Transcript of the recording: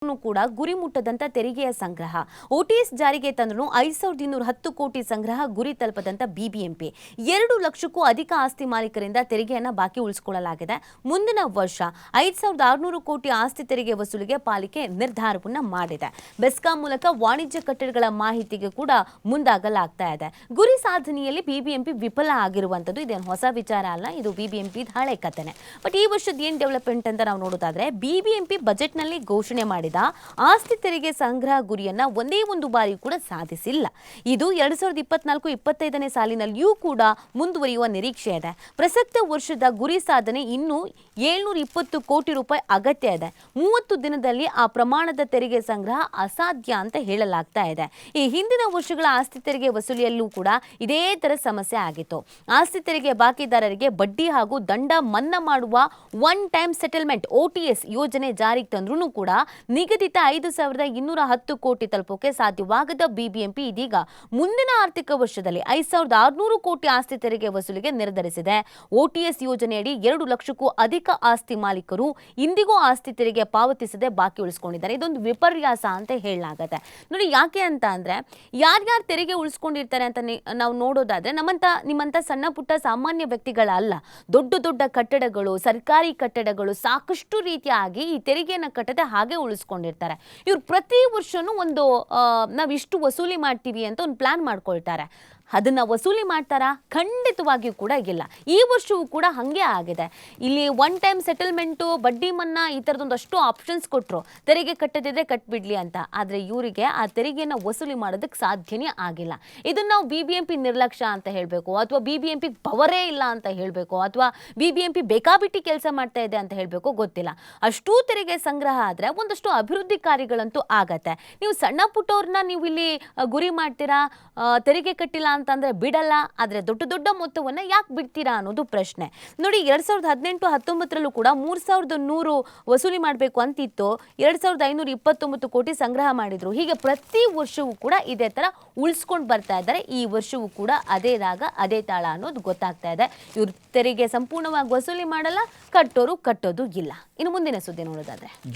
ಕೂಡ ಗುರಿ ಮುಟ್ಟದಂತ ತೆರಿಗೆಯ ಸಂಗ್ರಹ ಓಟಿಎಸ್ ಜಾರಿಗೆ ತಂದ್ರು 5210 ಕೋಟಿ ಸಂಗ್ರಹ ಗುರಿ ತಲುಪದಂತ ಬಿಬಿಎಂಪಿ 2 ಲಕ್ಷಕ್ಕೂ ಅಧಿಕ ಆಸ್ತಿ ಮಾಲೀಕರಿಂದ ತೆರಿಗೆಯನ್ನ ಬಾಕಿ ಉಳಿಸಿಕೊಳ್ಳಲಾಗಿದೆ. ಮುಂದಿನ ವರ್ಷ 5600 ಕೋಟಿ ಆಸ್ತಿ ತೆರಿಗೆ ವಸೂಲಿಗೆ ಪಾಲಿಕೆ ನಿರ್ಧಾರವನ್ನ ಮಾಡಿದೆ. ಬೆಸ್ಕಾಂ ಮೂಲಕ ವಾಣಿಜ್ಯ ಕಟ್ಟಡಗಳ ಮಾಹಿತಿಗೆ ಕೂಡ ಮುಂದಾಗಲಾಗ್ತಾ ಇದೆ. ಗುರಿ ಸಾಧನೆಯಲ್ಲಿ ಬಿಬಿಎಂಪಿ ವಿಫಲ ಆಗಿರುವಂತದ್ದು ಇದೇನು ಹೊಸ ವಿಚಾರ ಅಲ್ಲ, ಇದು ಬಿಬಿಎಂಪಿ ಹಳೆ ಕಥೆನೆ. ಬಟ್ ಈ ವರ್ಷದ ಏನ್ ಡೆವಲಪ್ಮೆಂಟ್ ಅಂತ ನಾವು ನೋಡೋದಾದ್ರೆ ಬಿಬಿಎಂಪಿ ಬಜೆಟ್ ನಲ್ಲಿ ಘೋಷಣೆ ಮಾಡಿದ ಆಸ್ತಿ ತೆರಿಗೆ ಸಂಗ್ರಹ ಗುರಿಯನ್ನ ಒಂದೇ ಒಂದು ಬಾರಿ ಕೂಡ ಸಾಧಿಸಿಲ್ಲ. ಇದು 2024-25ನೇ ಸಾಲಿನಲ್ಲಿಯೂ ಕೂಡ ಮುಂದುವರಿಯುವ ನಿರೀಕ್ಷೆ ಇದೆ. ಪ್ರಸಕ್ತ ವರ್ಷದ ಗುರಿ ಸಾಧನೆ ಇನ್ನೂ 720 ಕೋಟಿ ರೂಪಾಯಿ ಅಗತ್ಯ ಇದೆ. 30 ದಿನದಲ್ಲಿ ಆ ಪ್ರಮಾಣದ ತೆರಿಗೆ ಸಂಗ್ರಹ ಅಸಾಧ್ಯ ಅಂತ ಹೇಳಲಾಗ್ತಾ ಇದೆ. ಈ ಹಿಂದಿನ ವರ್ಷಗಳ ಆಸ್ತಿ ತೆರಿಗೆ ವಸೂಲಿಯಲ್ಲೂ ಕೂಡ ಇದೇ ತರ ಸಮಸ್ಯೆ ಆಗಿತ್ತು. ಆಸ್ತಿ ತೆರಿಗೆ ಬಾಕಿದಾರರಿಗೆ ಬಡ್ಡಿ ಹಾಗೂ ದಂಡ ಮನ್ನಾ ಮಾಡುವ ಒನ್ ಟೈಮ್ ಸೆಟಲ್ಮೆಂಟ್ ಓಟಿಎಸ್ ಯೋಜನೆ ಜಾರಿಗೆ ತಂದ್ರೂ ಕೂಡ ನಿಗದಿತ 5210 ಕೋಟಿ ತಲುಪೋಕೆ ಸಾಧ್ಯವಾಗದ ಬಿಬಿಎಂಪಿ ಇದೀಗ ಮುಂದಿನ ಆರ್ಥಿಕ ವರ್ಷದಲ್ಲಿ 5600 ಕೋಟಿ ಆಸ್ತಿ ತೆರಿಗೆ ವಸೂಲಿಗೆ ನಿರ್ಧರಿಸಿದೆ. ಓಟಿಎಸ್ ಯೋಜನೆಯಡಿ 2 ಲಕ್ಷಕ್ಕೂ ಅಧಿಕ ಆಸ್ತಿ ಮಾಲೀಕರು ಇಂದಿಗೂ ಆಸ್ತಿ ತೆರಿಗೆ ಪಾವತಿಸದೆ ಬಾಕಿ ಉಳಿಸಿಕೊಂಡಿದ್ದಾರೆ. ಇದೊಂದು ವಿಪರ್ಯಾಸ ಅಂತ ಹೇಳಲಾಗುತ್ತೆ. ನೋಡಿ, ಯಾಕೆ ಅಂತ ಅಂದ್ರೆ ಯಾರ್ಯಾರು ತೆರಿಗೆ ಉಳಿಸ್ಕೊಂಡಿರ್ತಾರೆ ಅಂತ ನಾವು ನೋಡೋದಾದ್ರೆ ನಿಮ್ಮಂತ ಸಣ್ಣ ಪುಟ್ಟ ಸಾಮಾನ್ಯ ವ್ಯಕ್ತಿಗಳಲ್ಲ, ದೊಡ್ಡ ದೊಡ್ಡ ಕಟ್ಟಡಗಳು, ಸರ್ಕಾರಿ ಕಟ್ಟಡಗಳು ಸಾಕಷ್ಟು ರೀತಿಯಾಗಿ ಈ ತೆರಿಗೆಯನ್ನು ಕಟ್ಟದೆ ಹಾಗೆ ಉಳಿಸ್ಕೊಂಡಿರ್ತಾರೆ. ಇವ್ರು ಪ್ರತಿ ವರ್ಷನೂ ಒಂದು ನಾವಿಷ್ಟು ವಸೂಲಿ ಮಾಡ್ತೀವಿ ಅಂತ ಒಂದು ಪ್ಲಾನ್ ಮಾಡ್ಕೊಳ್ತಾರೆ. ಅದನ್ನ ವಸೂಲಿ ಮಾಡ್ತಾರಾ? ಖಂಡಿತವಾಗಿಯೂ ಕೂಡ ಇಲ್ಲ. ಈ ವರ್ಷವೂ ಕೂಡ ಹಾಗೆ ಆಗಿದೆ. ಇಲ್ಲಿ ಒನ್ ಟೈಮ್ ಸೆಟಲ್ಮೆಂಟು, ಬಡ್ಡಿ ಮನ್ನಾ, ಈ ಥರದೊಂದಷ್ಟು ಆಪ್ಷನ್ಸ್ ಕೊಟ್ಟರು, ತೆರಿಗೆ ಕಟ್ಟದಿದ್ರೆ ಕಟ್ಬಿಡ್ಲಿ ಅಂತ. ಆದರೆ ಇವರಿಗೆ ಆ ತೆರಿಗೆಯನ್ನು ವಸೂಲಿ ಮಾಡೋದಕ್ಕೆ ಸಾಧ್ಯನೇ ಆಗಿಲ್ಲ. ಇದನ್ನ ನಾವು ಬಿಬಿಎಂಪಿ ನಿರ್ಲಕ್ಷ್ಯ ಅಂತ ಹೇಳಬೇಕು, ಅಥವಾ ಬಿಬಿಎಂಪಿ ಪವರೇ ಇಲ್ಲ ಅಂತ ಹೇಳಬೇಕು, ಅಥವಾ ಬಿಬಿಎಂಪಿ ಬೇಕಾಬಿಟ್ಟಿ ಕೆಲಸ ಮಾಡ್ತಾ ಇದೆ ಅಂತ ಹೇಳಬೇಕು, ಗೊತ್ತಿಲ್ಲ. ಅಷ್ಟೂ ತೆರಿಗೆ ಸಂಗ್ರಹ ಆದರೆ ಒಂದಷ್ಟು ಅಭಿವೃದ್ಧಿ ಕಾರ್ಯಗಳಂತೂ ಆಗತ್ತೆ. ನೀವು ಸಣ್ಣ ಪುಟ್ಟವ್ರನ್ನ ನೀವು ಇಲ್ಲಿ ಗುರಿ ಮಾಡ್ತೀರಾ, ತೆರಿಗೆ ಕಟ್ಟಿಲ್ಲ ಅಂತಂದ್ರೆ ಬಿಡಲ್ಲ, ಆದ್ರೆ ದೊಡ್ಡ ದೊಡ್ಡ ಮೊತ್ತವನ್ನ ಯಾಕೆ ಬಿಡ್ತೀರಾ ಅನ್ನೋದು ಪ್ರಶ್ನೆ. ನೋಡಿ, 2018-19ರಲ್ಲೂ ಕೂಡ 3100 ವಸೂಲಿ ಮಾಡಬೇಕು ಅಂತಿತ್ತು, 2529 ಕೋಟಿ ಸಂಗ್ರಹ ಮಾಡಿದ್ರು. ಹೀಗೆ ಪ್ರತಿ ವರ್ಷವೂ ಕೂಡ ಇದೇ ತರ ಉಳಿಸ್ಕೊಂಡು ಬರ್ತಾ ಇದ್ದಾರೆ. ಈ ವರ್ಷವೂ ಕೂಡ ಅದೇ ರಾಗ ಅದೇ ತಾಳ ಅನ್ನೋದು ಗೊತ್ತಾಗ್ತಾ ಇದೆ. ಇವ್ರು ತೆರಿಗೆ ಸಂಪೂರ್ಣವಾಗಿ ವಸೂಲಿ ಮಾಡಲ್ಲ, ಕಟ್ಟೋರು ಕಟ್ಟೋದು ಇಲ್ಲ. ಇನ್ನು ಮುಂದಿನ ಸುದ್ದಿ ನೋಡೋದಾದ್ರೆ